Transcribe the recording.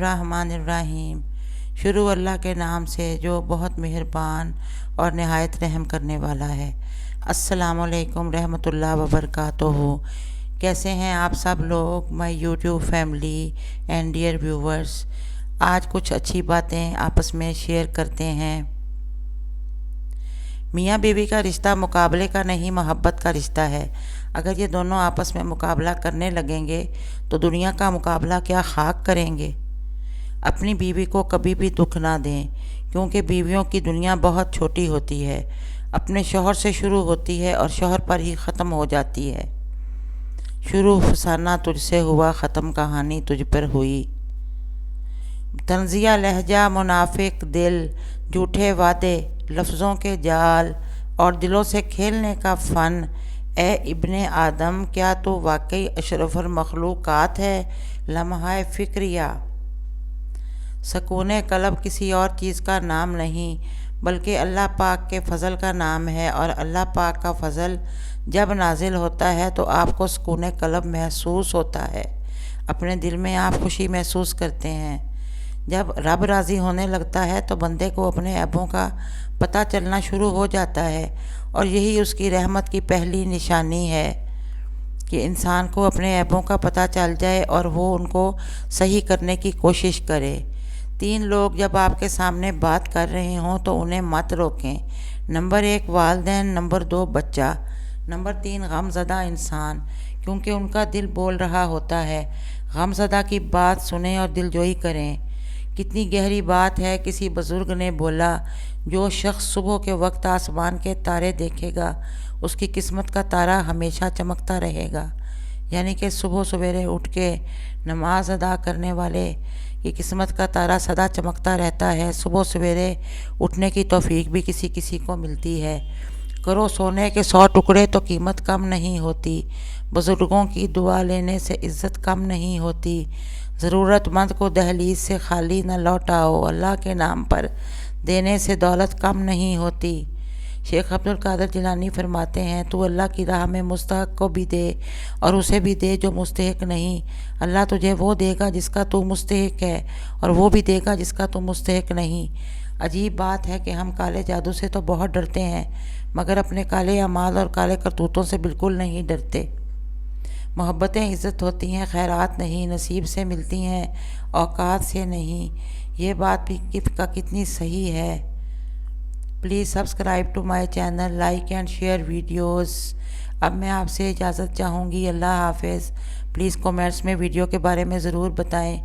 الرحمن الرحیم۔ شروع اللہ کے نام سے جو بہت مہربان اور نہایت رحم کرنے والا ہے۔ السلام علیکم رحمۃ اللہ وبرکاتہ۔ کیسے ہیں آپ سب لوگ، مائی YouTube family and dear viewers. آج کچھ اچھی باتیں آپس میں شیئر کرتے ہیں۔ میاں بیوی کا رشتہ مقابلے کا نہیں، محبت کا رشتہ ہے۔ اگر یہ دونوں آپس میں مقابلہ کرنے لگیں گے تو دنیا کا مقابلہ کیا خاک کریں گے۔ اپنی بیوی کو کبھی بھی دکھ نہ دیں، کیونکہ بیویوں کی دنیا بہت چھوٹی ہوتی ہے، اپنے شوہر سے شروع ہوتی ہے اور شوہر پر ہی ختم ہو جاتی ہے۔ شروع فسانہ تجھ سے ہوا، ختم کہانی تجھ پر ہوئی۔ طنزیہ لہجہ، منافق دل، جھوٹے وعدے، لفظوں کے جال اور دلوں سے کھیلنے کا فن۔ اے ابن آدم، کیا تو واقعی اشرف المخلوقات ہے؟ لمحہ فکریہ۔ سکون قلب کسی اور چیز کا نام نہیں، بلکہ اللہ پاک کے فضل کا نام ہے، اور اللہ پاک کا فضل جب نازل ہوتا ہے تو آپ کو سکون قلب محسوس ہوتا ہے، اپنے دل میں آپ خوشی محسوس کرتے ہیں۔ جب رب راضی ہونے لگتا ہے تو بندے کو اپنے عیبوں کا پتہ چلنا شروع ہو جاتا ہے، اور یہی اس کی رحمت کی پہلی نشانی ہے کہ انسان کو اپنے عیبوں کا پتہ چل جائے اور وہ ان کو صحیح کرنے کی کوشش کرے۔ 3 لوگ جب آپ کے سامنے بات کر رہے ہوں تو انہیں مت روکیں۔ نمبر 1 والدین، نمبر 2 بچہ، نمبر 3 غم زدہ انسان، کیونکہ ان کا دل بول رہا ہوتا ہے۔ غم زدہ کی بات سنیں اور دل جوئی کریں۔ کتنی گہری بات ہے۔ کسی بزرگ نے بولا، جو شخص صبح کے وقت آسمان کے تارے دیکھے گا اس کی قسمت کا تارا ہمیشہ چمکتا رہے گا۔ یعنی کہ صبح سویرے اٹھ کے نماز ادا کرنے والے کی قسمت کا تارا سدا چمکتا رہتا ہے۔ صبح سویرے اٹھنے کی توفیق بھی کسی کسی کو ملتی ہے۔ کرو سونے کے 100 ٹکڑے تو قیمت کم نہیں ہوتی۔ بزرگوں کی دعا لینے سے عزت کم نہیں ہوتی۔ ضرورت مند کو دہلیز سے خالی نہ لوٹاؤ، اللہ کے نام پر دینے سے دولت کم نہیں ہوتی۔ شیخ عبد القادر جیلانی فرماتے ہیں، تو اللہ کی راہ میں مستحق کو بھی دے اور اسے بھی دے جو مستحق نہیں۔ اللہ تجھے وہ دے گا جس کا تو مستحق ہے، اور وہ بھی دے گا جس کا تو مستحق نہیں۔ عجیب بات ہے کہ ہم کالے جادو سے تو بہت ڈرتے ہیں، مگر اپنے کالے اعمال اور کالے کرتوتوں سے بالکل نہیں ڈرتے۔ محبتیں عزت ہوتی ہیں، خیرات نہیں، نصیب سے ملتی ہیں، اوقات سے نہیں۔ یہ بات بھی کتنی صحیح ہے۔ Please subscribe to my channel, like and share videos. اب میں آپ سے اجازت چاہوں گی۔ اللہ حافظ۔ پلیز کومنٹس میں ویڈیو کے بارے میں ضرور بتائیں۔